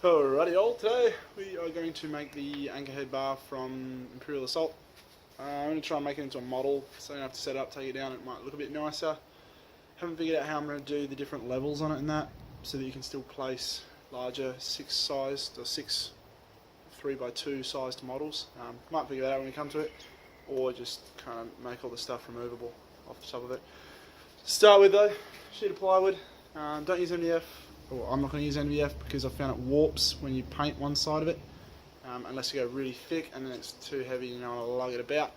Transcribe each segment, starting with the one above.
Alrighty, all today we are going to make the Anchorhead bar from Imperial Assault. I'm going to try and make it into a model, so I don't have to set it up, take it down, it might look a bit nicer. Haven't figured out how I'm going to do the different levels on it and that, so that you can still place larger 6 3x2 sized models. Might figure that out when we come to it, or just kind of make all the stuff removable off the top of it. Start with though, sheet of plywood, don't use MDF. Well, I'm not going to use MDF because I found it warps when you paint one side of it, unless you go really thick and then it's too heavy and you don't want to lug it about.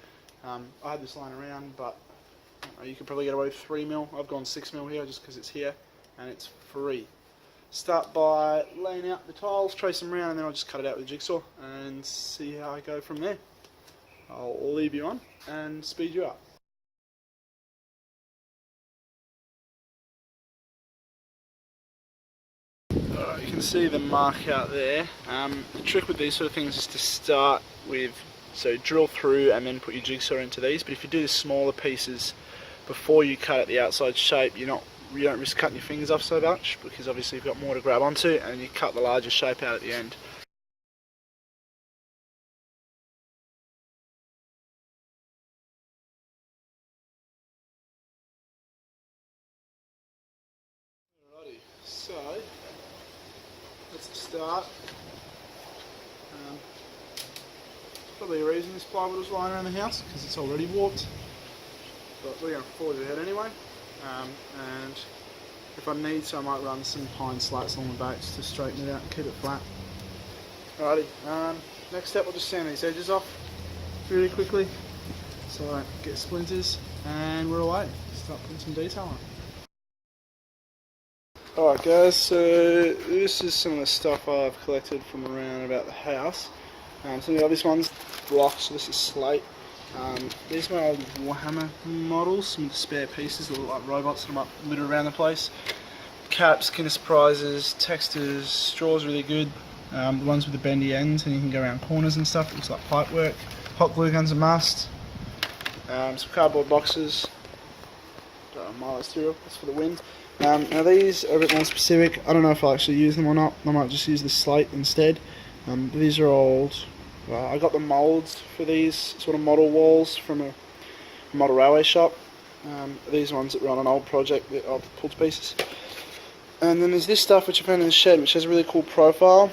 I had this lying around, but you could probably get away with 3mm. I've gone 6mm here just because it's here and it's free. Start by laying out the tiles, trace them around, and then I'll just cut it out with a jigsaw and see how I go from there. I'll leave you on and speed you up. Alright, you can see the mark out there. The trick with these sort of things is to start with, so drill through and then put your jigsaw into these, but if you do the smaller pieces before you cut at the outside shape, you don't risk cutting your fingers off so much, because obviously you've got more to grab onto, and you cut the larger shape out at the end. Alrighty, so let's start. Probably a reason this plywood was lying around the house, because it's already warped. But we're going to forge ahead anyway. And if I need to, I might run some pine slats along the base to straighten it out and keep it flat. Alrighty, next step, we'll just sand these edges off really quickly so I don't get splinters, and we're away. Start putting some detail on. Alright guys, so this is some of the stuff I've collected from around about the house. Some of the obvious ones, blocks, so this is slate. These are my old Warhammer models, some spare pieces that look like robots that I'm up littered around the place. Caps, Kinder Surprises, textures, straw's really good. The ones with the bendy ends and you can go around corners and stuff, it looks like pipe work. Hot glue guns a must. Some cardboard boxes. Mileage cereal, that's for the wind. Now these are a bit more specific. I don't know if I'll actually use them or not. I might just use the slate instead. These are old. I got the moulds for these sort of model walls from a model railway shop. These ones that were on an old project that I've pulled to pieces. And then there's this stuff which I found in the shed, which has a really cool profile.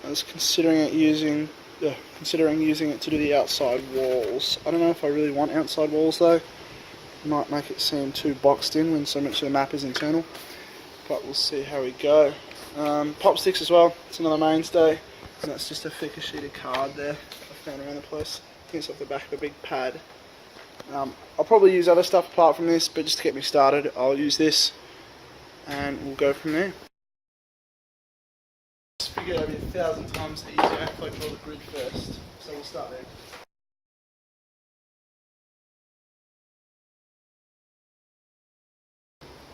I was considering using it to do the outside walls. I don't know if I really want outside walls though. Might make it seem too boxed in when so much of the map is internal, but we'll see how we go. Pop sticks as well, it's another mainstay, and that's just a thicker sheet of card there I found around the place. I think it's off the back of a big pad. I'll probably use other stuff apart from this, but just to get me started I'll use this and we'll go from there. Just figured it'd be 1,000 times easier if I draw the grid first, so we'll start there.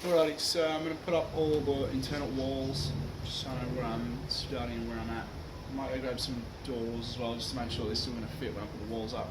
Alrighty, so I'm going to put up all the internal walls, just so I know where I'm starting and where I'm at. I might go grab some doors as well, just to make sure they're still going to fit when I put the walls up.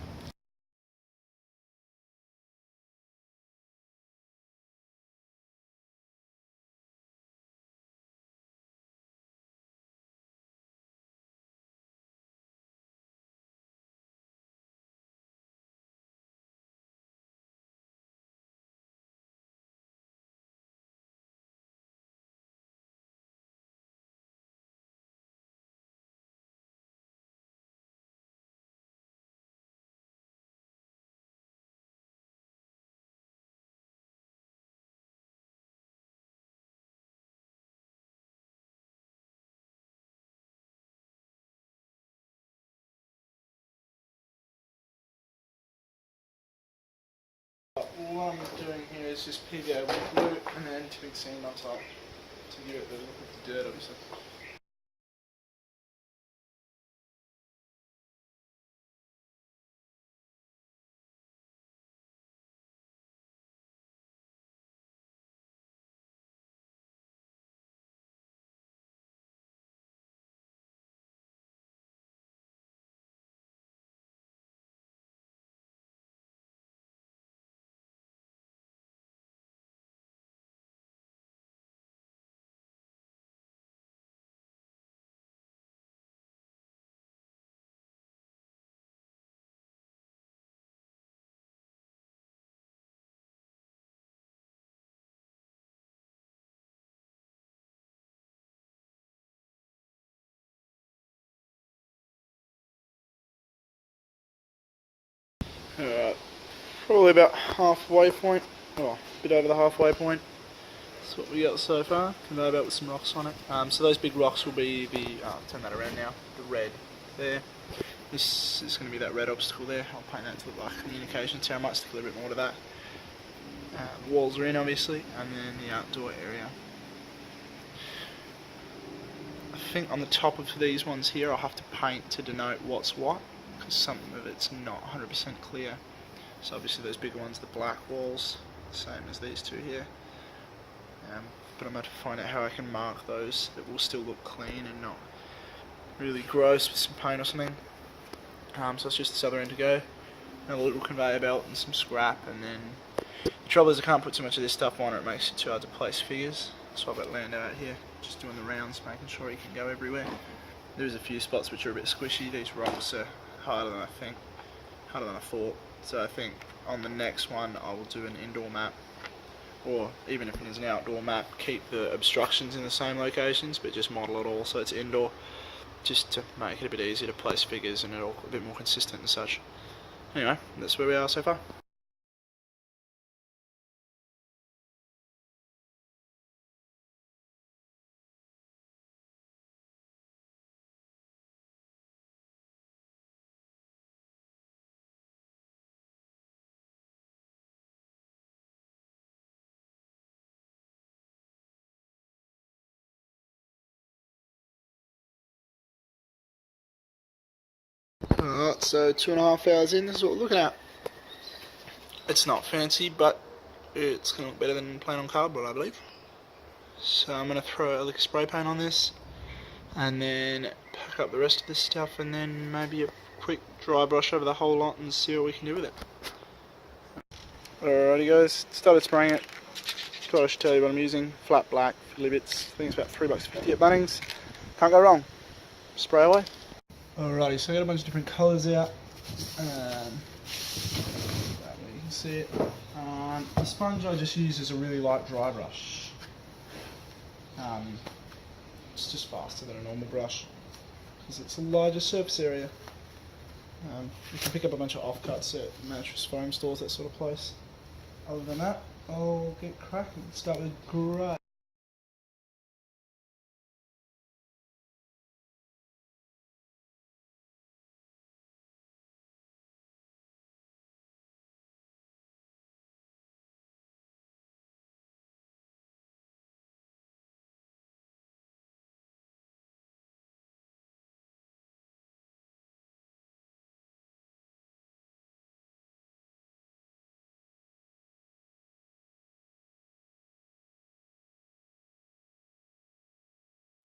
What I'm doing here is just PVA with glue and then tipping sand on top to give it the look of the dirt, obviously. Alright, probably about halfway point, oh, a bit over the halfway point. That's what we got so far. Conveyor belt with some rocks on it. So those big rocks will be the, turn that around now, the red there. This is going to be that red obstacle there. I'll paint that to look like communication tower. I might stick a little bit more to that. The walls are in obviously, and then the outdoor area. I think on the top of these ones here I'll have to paint to denote what's what, because some of it's not 100% clear. So obviously those bigger ones, the black walls, same as these two here. But I'm going to find out how I can mark those that will still look clean and not really gross with some paint or something. So it's just this other end to go. Another little conveyor belt and some scrap, and then the trouble is I can't put too much of this stuff on it makes it too hard to place figures. So I've got Lando out here just doing the rounds, making sure he can go everywhere. There's a few spots which are a bit squishy. These rocks are harder than I thought. So I think on the next one I will do an indoor map, or even if it is an outdoor map, keep the obstructions in the same locations but just model it all so it's indoor, just to make it a bit easier to place figures and it all a bit more consistent and such. Anyway, that's where we are so far. Alright, so 2.5 hours in, this is what we're looking at. It's not fancy, but it's going to look better than plain on cardboard, I believe. So I'm going to throw a lick of spray paint on this, and then pack up the rest of this stuff, and then maybe a quick dry brush over the whole lot and see what we can do with it. Alrighty guys, started spraying it. Thought I should tell you what I'm using. Flat black, fiddly bits. I think it's about $3.50 at Bunnings. Can't go wrong. Spray away. Alrighty, so I got a bunch of different colours out. That way you can see it. The sponge I just use is a really light dry brush. It's just faster than a normal brush because it's a larger surface area. You can pick up a bunch of offcuts at mattress foam stores, that sort of place. Other than that, I'll get cracking. Start with grey.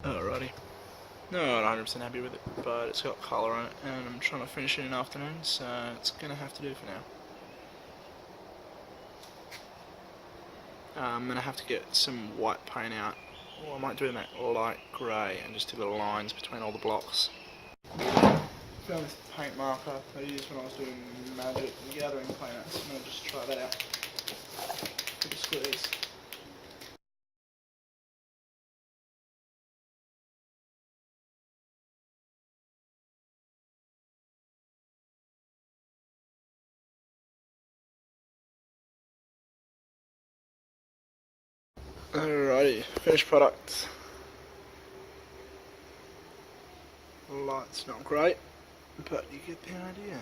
Alrighty. No, I'm not 100% happy with it, but it's got colour on it, and I'm trying to finish it in the afternoon, so it's going to have to do for now. I'm going to have to get some white paint out, or I might do that light grey and just do little lines between all the blocks. Found this paint marker I used when I was doing magic and gathering planets. I'm going to just try that out. Give it a squeeze. Alrighty, finished product. The light's not great, but you get the idea.